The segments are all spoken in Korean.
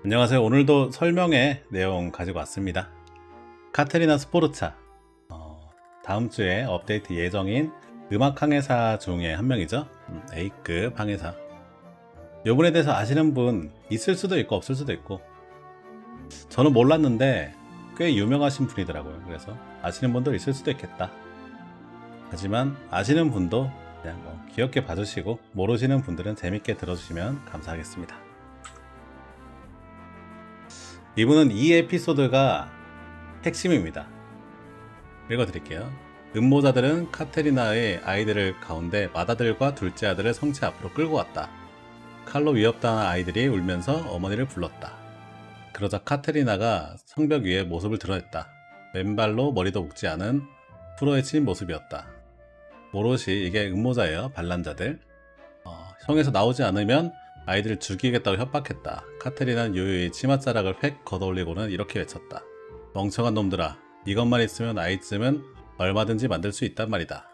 안녕하세요. 오늘도 설명의 내용 가지고 왔습니다. 카테리나 스포르차, 다음 주에 업데이트 예정인 음악 항해사 중에 한 명이죠. A급 항해사. 요분에 대해서 아시는 분 있을 수도 있고 없을 수도 있고, 저는 몰랐는데 꽤 유명하신 분이더라고요. 그래서 아시는 분도 있을 수도 있겠다. 하지만 아시는 분도 그냥 귀엽게 봐주시고, 모르시는 분들은 재밌게 들어주시면 감사하겠습니다. 이분은 이 에피소드가 핵심입니다. 읽어드릴게요. 음모자들은 카테리나의 아이들을 가운데 맏아들과 둘째 아들을 성체 앞으로 끌고 왔다. 칼로 위협당한 아이들이 울면서 어머니를 불렀다. 그러자 카테리나가 성벽 위에 모습을 드러냈다. 맨발로 머리도 묶지 않은 풀어헤친 모습이었다. 오롯이 이게 음모자예요. 반란자들. 성에서 나오지 않으면 아이들을 죽이겠다고 협박했다. 카테리나는 유유히 치맛자락을 획 걷어올리고는 이렇게 외쳤다. 멍청한 놈들아, 이것만 있으면 아이쯤은 얼마든지 만들 수 있단 말이다.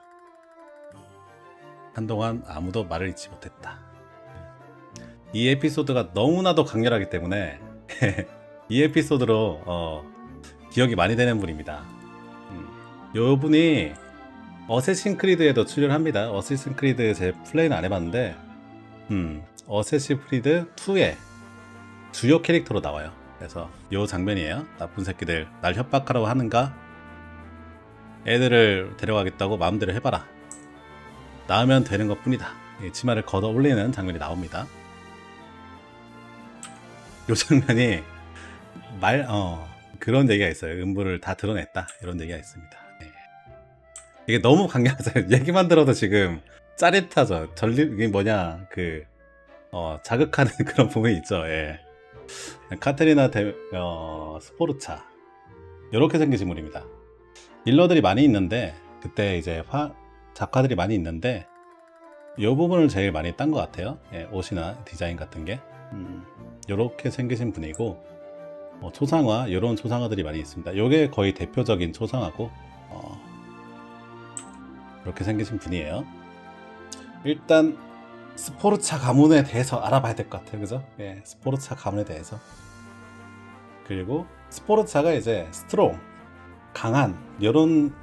한동안 아무도 말을 잇지 못했다. 이 에피소드가 너무나도 강렬하기 때문에 이 에피소드로 기억이 많이 되는 분입니다. 요 분이 어쌔신 크리드에도 출연합니다. 어쌔신 크리드 제 플레이는 안 해봤는데 어쌔신 크리드 2에 주요 캐릭터로 나와요. 그래서 요 장면이에요. 나쁜 새끼들 날 협박하라고 하는가? 애들을 데려가겠다고 마음대로 해봐라. 나으면 되는 것 뿐이다. 치마를 걷어 올리는 장면이 나옵니다. 요 장면이 그런 얘기가 있어요. 음부를 다 드러냈다. 이런 얘기가 있습니다. 네. 이게 너무 강렬하잖아요. 얘기만 들어도 지금 짜릿하죠. 이게 뭐냐, 자극하는 그런 부분이 있죠. 예. 카테리나 스포르차. 이렇게 생기신 분입니다. 딜러들이 많이 있는데, 그때 이제 작화들이 많이 있는데, 이 부분을 제일 많이 딴 것 같아요. 예, 옷이나 디자인 같은 게. 이렇게 생기신 분이고, 초상화, 이런 초상화들이 많이 있습니다. 이게 거의 대표적인 초상화고, 이렇게 생기신 분이에요. 일단 스포르차 가문에 대해서 알아봐야 될 것 같아요. 그죠? 예, 스포르차 가문에 대해서. 그리고 스포르차가 이제 스트롱, 강한 이런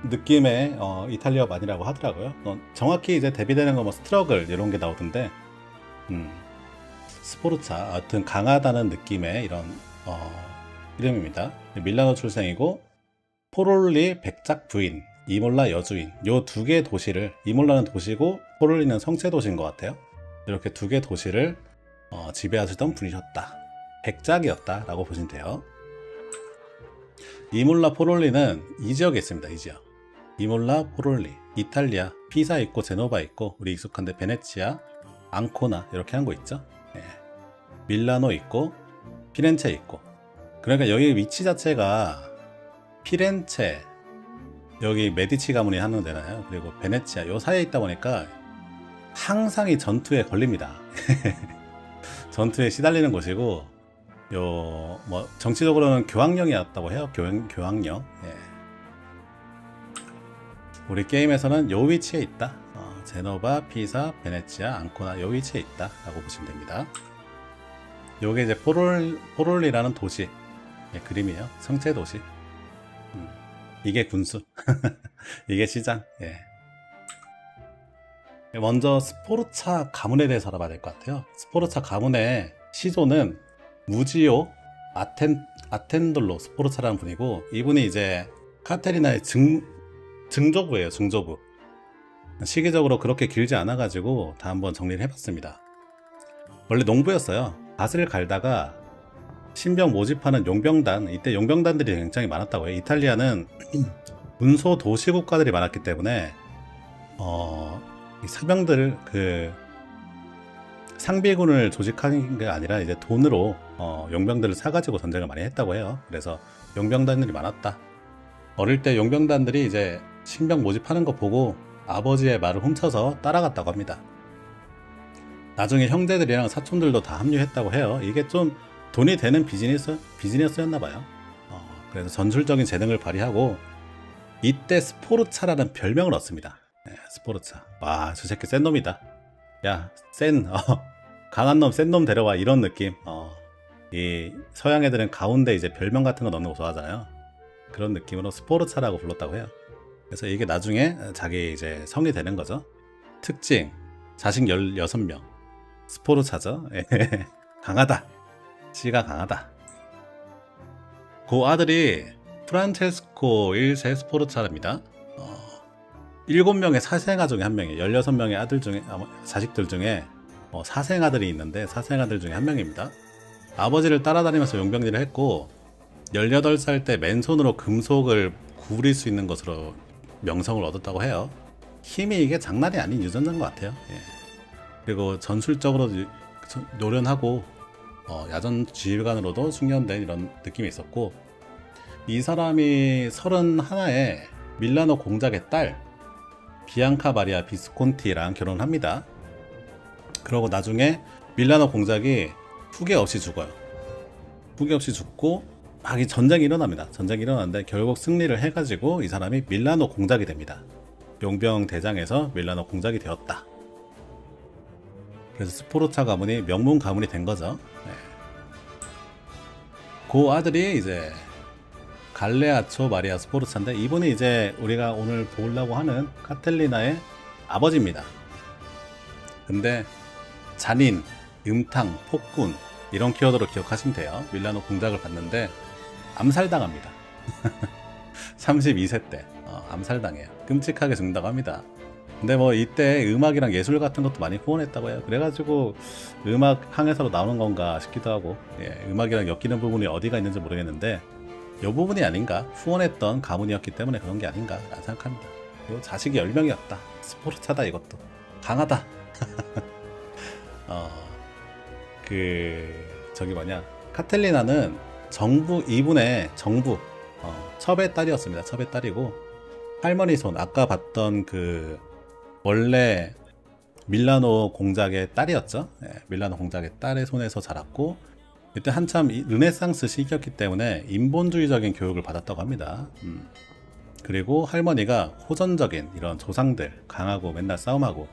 느낌의 이탈리아말이라고 하더라고요. 정확히 이제 대비되는 거 뭐 스트러글 이런 게 나오던데, 스포르차, 하여튼 강하다는 느낌의 이런 이름입니다. 밀라노 출생이고 포롤리 백작 부인, 이몰라 여주인, 요 두 개의 도시를, 이몰라는 도시고 포롤리는 성체 도시인 것 같아요. 이렇게 두 개의 도시를 지배하시던 분이셨다. 백작이었다 라고 보시면 돼요. 이몰라 포롤리는 이 지역에 있습니다. 이 지역. 이몰라 포롤리, 이탈리아 피사 있고 제노바 있고, 우리 익숙한데 베네치아, 앙코나 이렇게 한 거 있죠. 예. 밀라노 있고 피렌체 있고. 그러니까 여기 위치 자체가 피렌체, 여기 메디치 가문이 하는 데잖아요. 그리고 베네치아 요 사이에 있다 보니까 항상 이 전투에 걸립니다. 전투에 시달리는 곳이고, 정치적으로는 교황령이었다고 해요. 교황령. 예. 우리 게임에서는 요 위치에 있다. 제노바, 피사, 베네치아, 앙코나 요 위치에 있다 라고 보시면 됩니다. 요게 이제 포롤리라는 도시, 예, 그림이에요. 성체 도시. 이게 군수. 이게 시장. 예. 먼저 스포르차 가문에 대해서 알아봐야 될 것 같아요. 스포르차 가문의 시조는 무지오 아텐돌로 스포르차라는 분이고, 이분이 이제 카테리나의 증조부예요. 증조부. 시기적으로 그렇게 길지 않아 가지고 다 한번 정리를 해봤습니다. 원래 농부였어요. 밭을 갈다가 신병 모집하는 용병단, 이때 용병단들이 굉장히 많았다고 해요. 이탈리아는 문소 도시 국가들이 많았기 때문에 이 사병들, 상비군을 조직하는 게 아니라 이제 돈으로 용병들을 사가지고 전쟁을 많이 했다고 해요. 그래서 용병단들이 많았다. 어릴 때 용병단들이 이제 신병 모집하는 거 보고 아버지의 말을 훔쳐서 따라갔다고 합니다. 나중에 형제들이랑 사촌들도 다 합류했다고 해요. 이게 좀 돈이 되는 비즈니스였나 봐요. 그래서 전술적인 재능을 발휘하고, 이때 스포르차라는 별명을 얻습니다. 네, 스포르차. 와, 저 새끼 센 놈이다. 야, 강한 놈, 센 놈 데려와. 이런 느낌. 이 서양 애들은 가운데 이제 별명 같은 거 넣는 거 좋아하잖아요. 그런 느낌으로 스포르차라고 불렀다고 해요. 그래서 이게 나중에 자기 이제 성이 되는 거죠. 특징, 자식 16명. 스포르차죠. 강하다. 씨가 강하다. 그 아들이 프란체스코 1세 스포르차입니다. 7명의 사생아 중에 한 명이에요. 16명의 아들 중에, 자식들 중에 사생아들이 있는데 사생아들 중에 한 명입니다. 아버지를 따라다니면서 용병일을 했고 18살 때 맨손으로 금속을 구부릴 수 있는 것으로 명성을 얻었다고 해요. 힘이 이게 장난이 아닌 유전자인 것 같아요. 예. 그리고 전술적으로 노련하고 야전 지휘관으로도 숙련된 이런 느낌이 있었고, 이 사람이 31에 밀라노 공작의 딸 비앙카 마리아 비스콘티랑 결혼을 합니다. 그러고 나중에 밀라노 공작이 후계 없이 죽어요. 후계 없이 죽고 막 이 전쟁이 일어납니다. 전쟁이 일어났는데 결국 승리를 해가지고 이 사람이 밀라노 공작이 됩니다. 용병 대장에서 밀라노 공작이 되었다. 그래서 스포르차 가문이 명문 가문이 된 거죠. 네. 그 아들이 이제 갈레아초 마리아 스포르차인데, 이분이 이제 우리가 오늘 보려고 하는 카텔리나의 아버지입니다. 근데 잔인, 음탕, 폭군 이런 키워드로 기억하시면 돼요. 밀라노 공작을 받는데 암살당합니다. 32세 때 암살당해요. 끔찍하게 죽는다고 합니다. 근데 뭐 이때 음악이랑 예술 같은 것도 많이 후원했다고 해요. 그래가지고 음악 항해사로 나오는 건가 싶기도 하고, 예, 음악이랑 엮이는 부분이 어디가 있는지 모르겠는데 이 부분이 아닌가, 후원했던 가문이었기 때문에 그런 게 아닌가 라는 생각합니다. 그리고 자식이 10명이었다. 스포르차다. 이것도 강하다. 저기 뭐냐, 카텔리나는 이분의 정부 첩의 딸이었습니다. 첩의 딸이고, 할머니 손, 아까 봤던 그 원래 밀라노 공작의 딸이었죠. 예, 밀라노 공작의 딸의 손에서 자랐고, 이때 한참 르네상스 시기였기 때문에 인본주의적인 교육을 받았다고 합니다. 그리고 할머니가 호전적인 이런 조상들, 강하고 맨날 싸움하고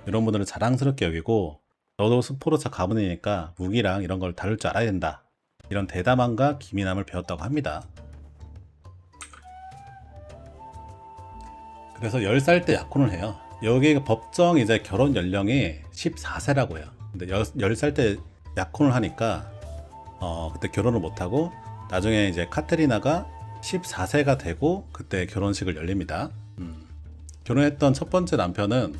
이런 분들을 자랑스럽게 여기고, 너도 스포르차 가문이니까 무기랑 이런 걸 다룰 줄 알아야 된다, 이런 대담함과 기민함을 배웠다고 합니다. 그래서 10살 때 약혼을 해요. 여기 법정 이제 결혼 연령이 14세라고 해요. 근데 10살 때 약혼을 하니까 그때 결혼을 못하고, 나중에 이제 카테리나가 14세가 되고 그때 결혼식을 열립니다. 결혼했던 첫 번째 남편은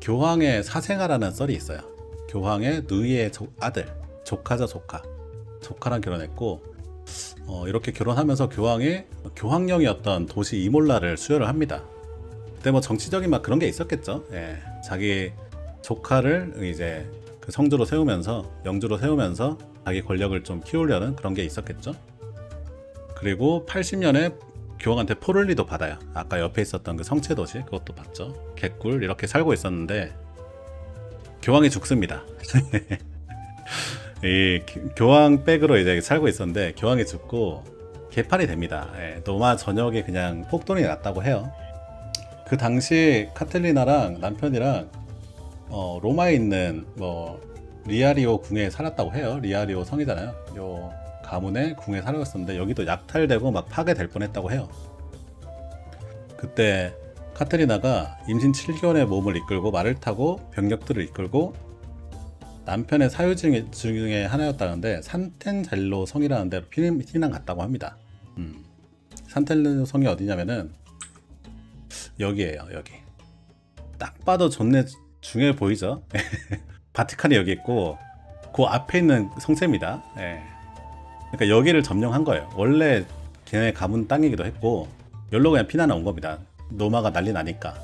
교황의 사생아라는 썰이 있어요. 교황의 누이의 아들, 조카죠. 조카랑 결혼했고, 이렇게 결혼하면서 교황이 교황령이었던 도시 이몰라를 수여를 합니다. 그때 뭐 정치적인 막 그런 게 있었겠죠. 예, 자기 조카를 이제 그 성주로 세우면서, 영주로 세우면서 자기 권력을 좀 키우려는 그런 게 있었겠죠. 그리고 80년에 교황한테 포를리도 받아요. 아까 옆에 있었던 그 성체도시, 그것도 받죠. 개꿀 이렇게 살고 있었는데 교황이 죽습니다. 이 교황 백으로 이제 살고 있었는데 교황이 죽고 개판이 됩니다. 예, 노마 전역에 그냥 폭동이 났다고 해요. 그 당시 카텔리나랑 남편이랑 로마에 있는 뭐 리아리오 궁에 살았다고 해요. 리아리오 성이잖아요. 요 가문의 궁에 살고 있었는데 여기도 약탈되고 막 파괴될 뻔했다고 해요. 그때 카테리나가 임신 7개월의 몸을 이끌고 말을 타고 병력들을 이끌고 남편의 사유 중에 하나였다는데 산텐젤로 성이라는 데로 피난 갔다고 합니다. 산텐젤로 성이 어디냐면은 여기에요. 여기 딱 봐도 존내 중요해 보이죠? 바티칸이 여기 있고 그 앞에 있는 성체입니다. 예. 그러니까 여기를 점령한 거예요. 원래 걔네 가문 땅이기도 했고 여기로 그냥 피난 온 겁니다. 노마가 난리 나니까.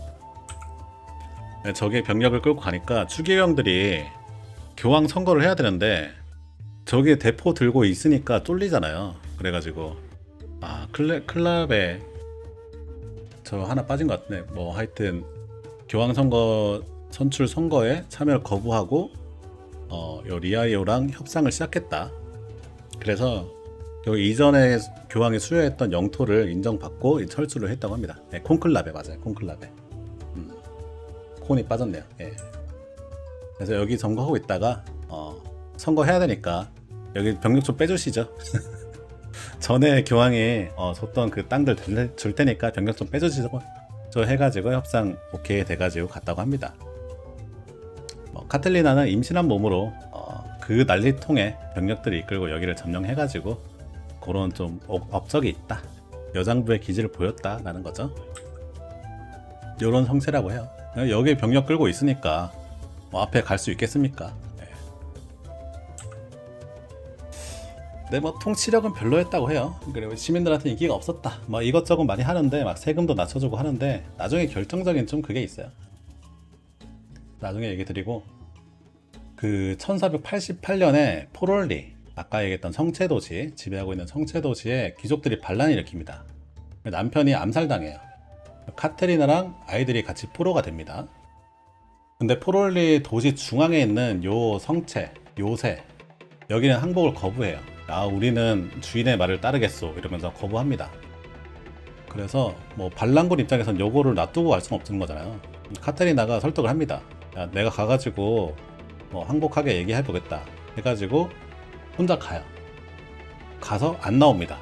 저게 병력을 끌고 가니까 추기경들이 교황 선거를 해야 되는데 저게 대포 들고 있으니까 쫄리잖아요. 그래가지고 클럽에 저 하나 빠진 것 같네. 뭐 하여튼 교황 선거 선출 선거에 참여를 거부하고 요 리아리오랑 협상을 시작했다. 그래서 여기 이전에 교황이 수여했던 영토를 인정받고 철수를 했다고 합니다. 네, 콘클라베 맞아요. 콘클라베. 콘이 빠졌네요. 예. 그래서 여기 선거하고 있다가 선거해야 되니까 여기 병력 좀 빼주시죠. 전에 교황이 줬던 그 땅들 줄 테니까 병력 좀 빼주시죠. 저 해가지고 협상 오케이 돼가지고 갔다고 합니다. 카틀리나는 임신한 몸으로 그 난리통에 병력들을 이끌고 여기를 점령해가지고 그런 좀 업적이 있다. 여장부의 기질을 보였다라는 거죠. 요런 성체라고 해요. 여기 병력 끌고 있으니까 앞에 갈 수 있겠습니까? 근데 뭐 통치력은 별로였다고 해요. 그리고 시민들한테 인기가 없었다. 뭐 이것저것 많이 하는데 막 세금도 낮춰주고 하는데 나중에 결정적인 좀 그게 있어요. 나중에 얘기 드리고 그 1488년에 포롤리 아까 얘기했던 성체도시 지배하고 있는 성체도시에 귀족들이 반란을 일으킵니다. 남편이 암살당해요. 카테리나랑 아이들이 같이 포로가 됩니다. 근데 포롤리 도시 중앙에 있는 요 성체 요새 여기는 항복을 거부해요. 우리는 주인의 말을 따르겠소 이러면서 거부합니다. 그래서 뭐 반란군 입장에선 요거를 놔두고 갈 수는 없는 거잖아요. 카테리나가 설득을 합니다. 야, 내가 가가지고 항복하게 얘기해보겠다 해가지고 혼자 가요. 가서 안 나옵니다.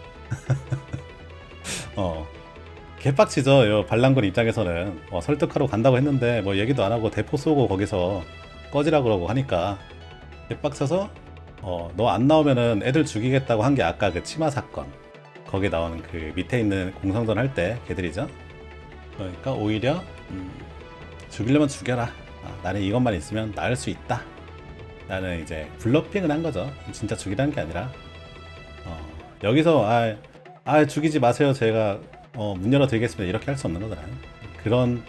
개빡치죠. 요 반란군 입장에서는 설득하러 간다고 했는데 뭐 얘기도 안 하고 대포 쏘고 거기서 꺼지라 그러고 하니까 개빡쳐서 너 안 나오면은 애들 죽이겠다고 한 게 아까 그 치마 사건 거기에 나오는 그 밑에 있는 공성전 할 때 걔들이죠. 그러니까 오히려 죽이려면 죽여라. 나는 이것만 있으면 나을 수 있다. 나는 이제 블러핑을 한 거죠. 진짜 죽이라는 게 아니라 여기서 죽이지 마세요. 제가 문 열어 드리겠습니다. 이렇게 할 수 없는 거잖아요. 그런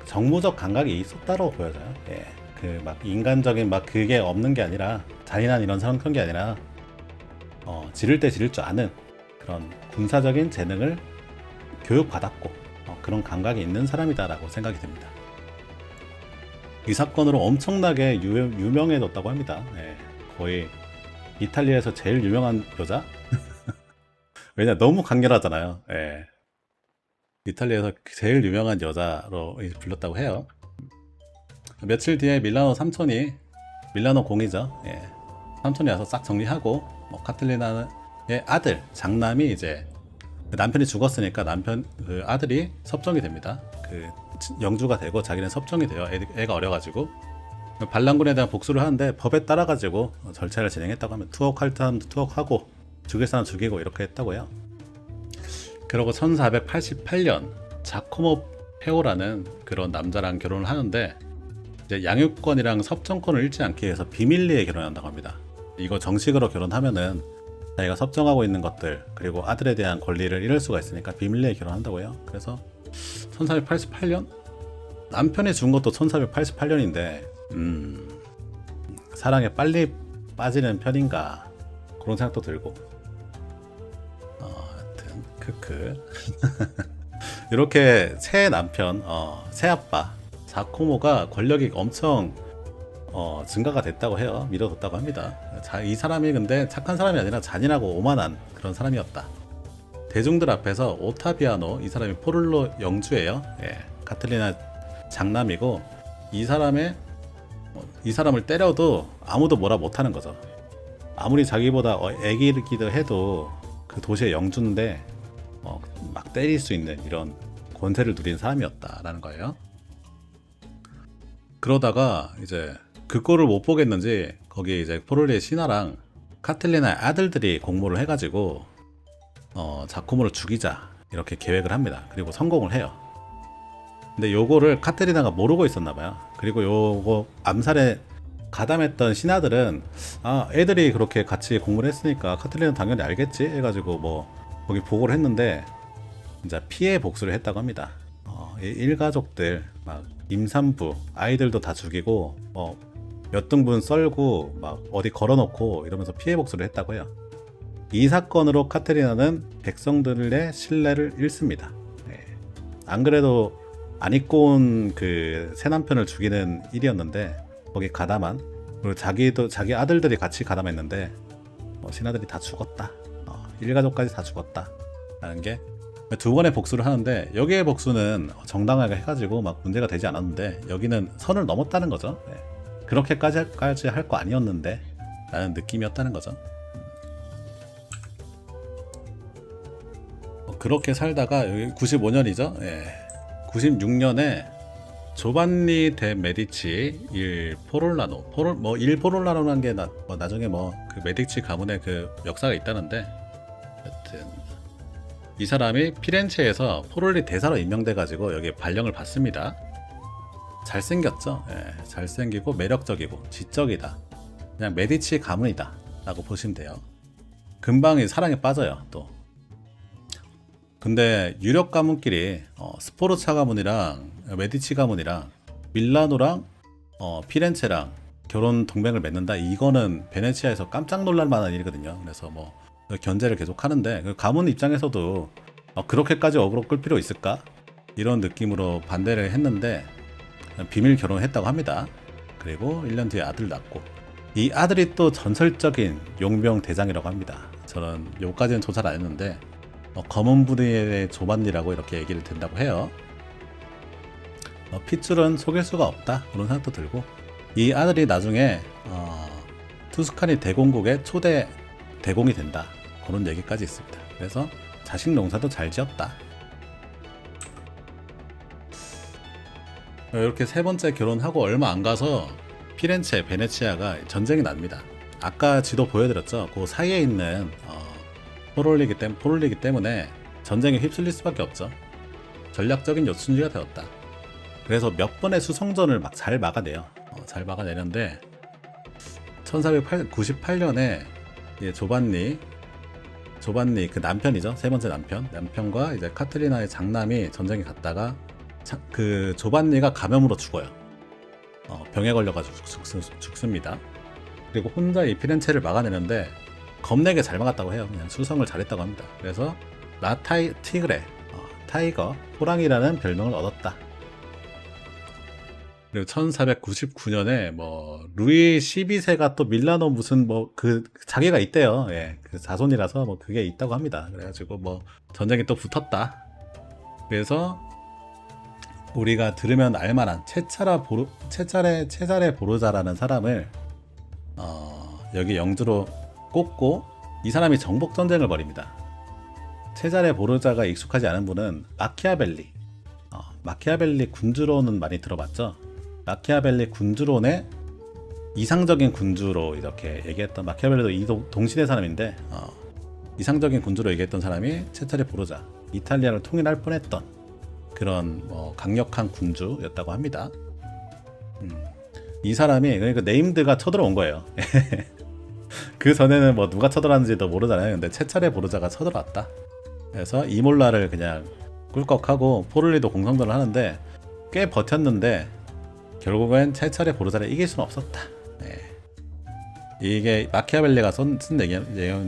정무적 감각이 있었다고 보여져요. 예. 그 막 인간적인 막 그게 없는 게 아니라 잔인한 이런 사람 그런 게 아니라 지를 때 지를 줄 아는 그런 군사적인 재능을 교육받았고 그런 감각이 있는 사람이다라고 생각이 듭니다. 이 사건으로 엄청나게 유명해졌다고 합니다. 예. 거의 이탈리아에서 제일 유명한 여자? 왜냐 너무 강렬하잖아요. 예. 이탈리아에서 제일 유명한 여자로 불렸다고 해요. 며칠 뒤에 밀라노 삼촌이 밀라노 공이죠. 예. 삼촌이 와서 싹 정리하고 카틀리나의 아들 장남이 이제 남편이 죽었으니까 남편 그 아들이 섭정이 됩니다. 그 영주가 되고 자기는 섭정이 돼요. 애가 어려가지고 반란군에 대한 복수를 하는데 법에 따라가지고 절차를 진행했다고 하면 투옥할 사람도 투옥하고 죽일 사람 죽이고 이렇게 했다고 해요. 그리고 1488년 자코모 페오라는 그런 남자랑 결혼을 하는데 이제 양육권이랑 섭정권을 잃지 않기 위해서 비밀리에 결혼한다고 합니다. 이거 정식으로 결혼하면은 자기가 섭정하고 있는 것들 그리고 아들에 대한 권리를 잃을 수가 있으니까 비밀리에 결혼한다고 해요. 그래서 1488년? 남편이 죽은 것도 1488년인데 사랑에 빨리 빠지는 편인가 그런 생각도 들고 하여튼 크크 이렇게 새 남편 새아빠 자코모가 권력이 엄청 증가가 됐다고 해요. 밀어뒀다고 합니다. 이 사람이 근데 착한 사람이 아니라 잔인하고 오만한 그런 사람이었다. 대중들 앞에서 오타비아노 이 사람이 포를로 영주예요. 예, 카틀리나 장남이고 이 사람을 때려도 아무도 뭐라 못하는 거죠. 아무리 자기보다 애기기도 해도 그 도시의 영주인데 막 때릴 수 있는 이런 권세를 누린 사람이었다라는 거예요. 그러다가 이제 그 꼴을 못 보겠는지 거기 이제 포롤리의 신하랑 카틀리나의 아들들이 공모를 해가지고 자코모를 죽이자 이렇게 계획을 합니다. 그리고 성공을 해요. 근데 요거를 카테리나가 모르고 있었나봐요. 그리고 요거 암살에 가담했던 신하들은 애들이 그렇게 같이 공모를 했으니까 카테리나는 당연히 알겠지 해가지고 뭐 거기 보고를 했는데 진짜 피해 복수를 했다고 합니다. 일가족들 막 임산부 아이들도 다 죽이고 몇 등분 썰고 막 어디 걸어놓고 이러면서 피해 복수를 했다고 해요. 이 사건으로 카테리나는 백성들의 신뢰를 잃습니다. 네. 안 그래도 안 입고 온 그 새남편을 죽이는 일이었는데 거기 가담한 그리고 자기 아들들이 같이 가담했는데 신하들이 다 죽었다. 일가족까지 다 죽었다 라는 게 두 번의 복수를 하는데 여기의 복수는 정당하게 해가지고 막 문제가 되지 않았는데 여기는 선을 넘었다는 거죠. 네. 그렇게까지 할 거 아니었는데 라는 느낌이었다는 거죠. 그렇게 살다가 여기 95년이죠. 예. 96년에 조반니 데 메디치 일 포롤라노 일 포롤라노라는 게 나중에 그 메디치 가문의 그 역사가 있다는데, 여튼 이 사람이 피렌체에서 포롤리 대사로 임명돼 가지고 여기 발령을 받습니다. 잘생겼죠. 예, 잘생기고 매력적이고 지적이다. 그냥 메디치 가문이다 라고 보시면 돼요. 금방 사랑에 빠져요. 또 근데 유력 가문끼리 스포르차 가문이랑 메디치 가문이랑 밀라노랑 피렌체랑 결혼 동맹을 맺는다. 이거는 베네치아에서 깜짝 놀랄 만한 일이거든요. 그래서 견제를 계속 하는데, 그 가문 입장에서도 그렇게까지 어그로 끌 필요 있을까? 이런 느낌으로 반대를 했는데 비밀 결혼을 했다고 합니다. 그리고 1년 뒤에 아들 낳고, 이 아들이 또 전설적인 용병 대장이라고 합니다. 저는 요까지는 조사를 안 했는데 검은 부대의 조반니라고 이렇게 얘기를 된다고 해요. 핏줄은 속일 수가 없다 그런 생각도 들고, 이 아들이 나중에 투스카니 대공국의 초대 대공이 된다 그런 얘기까지 있습니다. 그래서 자식 농사도 잘 지었다. 이렇게 세 번째 결혼하고 얼마 안 가서 피렌체, 베네치아가 전쟁이 납니다. 아까 지도 보여드렸죠. 그 사이에 있는 포롤리기 때문에 전쟁에 휩쓸릴 수밖에 없죠. 전략적인 요충지가 되었다. 그래서 몇 번의 수송전을 잘 막아내요. 잘 막아내는데 1498년에 조반니 그 남편이죠. 세 번째 남편과 이제 카트리나의 장남이 전쟁에 갔다가 그 조반니가 감염으로 죽어요. 병에 걸려가지고 죽습니다. 그리고 혼자 이 피렌체를 막아내는데 겁내게 잘 막았다고 해요. 그냥 수성을 잘했다고 합니다. 그래서 티그레, 타이거, 호랑이라는 별명을 얻었다. 그리고 1499년에 루이 12세가 또 밀라노 무슨 자기가 있대요. 예, 그 자손이라서 그게 있다고 합니다. 그래가지고 전쟁이 또 붙었다. 그래서 우리가 들으면 알만한 체자레 보르자라는 사람을 여기 영주로 꼽고, 이 사람이 정복 전쟁을 벌입니다. 체자레 보르자가 익숙하지 않은 분은 마키아벨리 군주론은 많이 들어봤죠. 마키아벨리 군주론의 이상적인 군주로 이렇게 얘기했던, 마키아벨리도 동시대 사람인데 이상적인 군주로 얘기했던 사람이 체자레 보르자, 이탈리아를 통일할 뻔했던 그런 강력한 군주였다고 합니다. 이 사람이 그러니까 네임드가 쳐들어온 거예요. 그 전에는 누가 쳐들어왔는지도 모르잖아요. 근데 체자레 보르자가 쳐들어왔다. 그래서 이몰라를 그냥 꿀꺽하고 포를리도 공성전을 하는데 꽤 버텼는데 결국엔 체자레 보르자를 이길 수는 없었다. 이게 마키아벨리가 쓴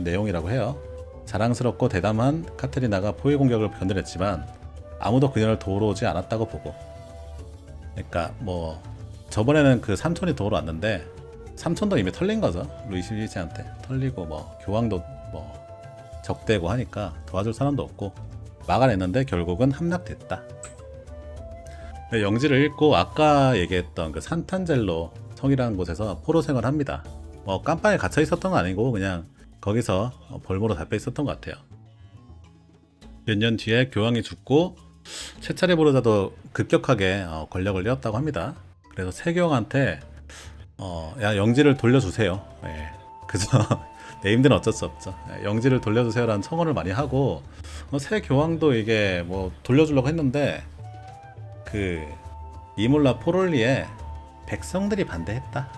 내용이라고 해요. 자랑스럽고 대담한 카테리나가 포위 공격을 견뎌냈지만 아무도 그녀를 도우러 오지 않았다고 보고, 그러니까 저번에는 그 삼촌이 도우러 왔는데 삼촌도 이미 털린 거죠. 루이 12세한테 털리고 교황도 적대고 하니까 도와줄 사람도 없고 막아냈는데 결국은 함락됐다. 영지를 잃고 아까 얘기했던 그 산탄젤로 성이라는 곳에서 포로 생활을 합니다. 깜빵에 갇혀 있었던 건 아니고 그냥 거기서 벌모로 잡혀 있었던 것 같아요. 몇 년 뒤에 교황이 죽고 체차레 보르자도 급격하게 권력을 잃었다고 합니다. 그래서 세교황한테 야, 영지를 돌려주세요. 그래서 네임들은 어쩔 수 없죠. 영지를 돌려주세요라는 청원을 많이 하고, 새 교황도 이게 돌려주려고 했는데 그 이몰라 포롤리에 백성들이 반대했다.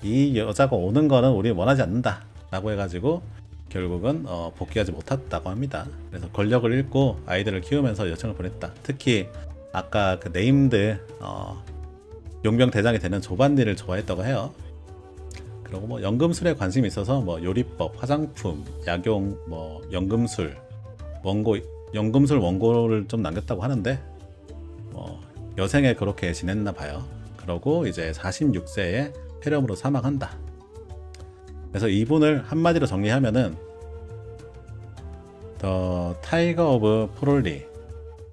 이 여자가 오는 거는 우리 원하지 않는다 라고 해가지고 결국은 복귀하지 못했다고 합니다. 그래서 권력을 잃고 아이들을 키우면서 여청을 보냈다. 특히 아까 그 네임드 용병 대장이 되는 조반니를 좋아했다고 해요. 그리고 연금술에 관심이 있어서 요리법, 화장품, 약용, 연금술, 연금술 원고를 좀 남겼다고 하는데 여생에 그렇게 지냈나 봐요. 그러고 이제 46세에 폐렴으로 사망한다. 그래서 이분을 한마디로 정리하면은 The Tiger of Porolli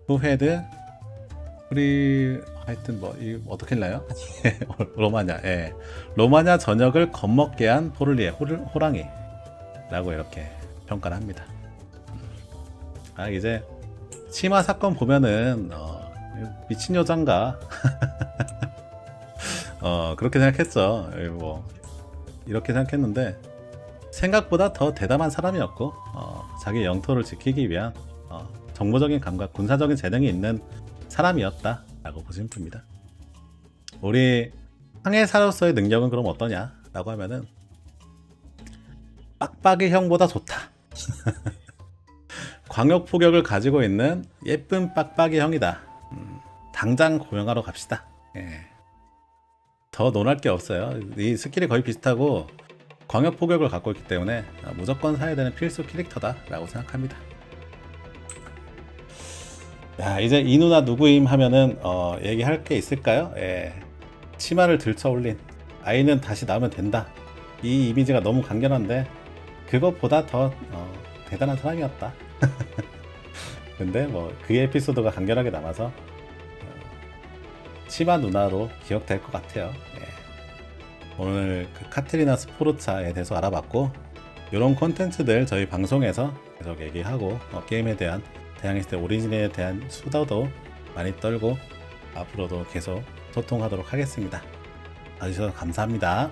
Who had 하여튼 이 어떻게 읽나요? 로마냐, 로마냐 전역을 겁먹게 한 포를리의 호랑이라고 이렇게 평가를 합니다. 이제 치마 사건 보면은 미친 여잔가 그렇게 생각했죠. 뭐 이렇게 생각했는데 생각보다 더 대담한 사람이었고 자기 영토를 지키기 위한 정보적인 감각, 군사적인 재능이 있는 사람이었다 라고 보시면 됩니다. 우리 항해사로서의 능력은 그럼 어떠냐 라고 하면은 빡빡이 형보다 좋다. 광역 포격을 가지고 있는 예쁜 빡빡이 형이다. 당장 고용하러 갑시다. 예. 더 논할 게 없어요. 이 스킬이 거의 비슷하고 광역 포격을 갖고 있기 때문에 무조건 사야 되는 필수 캐릭터다 라고 생각합니다. 야, 이제 이 누나 누구임 하면은 얘기할 게 있을까요? 예. 치마를 들쳐 올린 아이는 다시 나오면 된다. 이 이미지가 너무 강렬한데 그것보다 더 대단한 사람이었다. 근데 뭐 그 에피소드가 강렬하게 남아서 치마 누나로 기억될 것 같아요. 예. 오늘 그 카테리나 스포르차에 대해서 알아봤고 이런 콘텐츠들 저희 방송에서 계속 얘기하고 게임에 대한 대항했을 때 오리진에 대한 수다도 많이 떨고 앞으로도 계속 소통하도록 하겠습니다. 봐주셔서 감사합니다.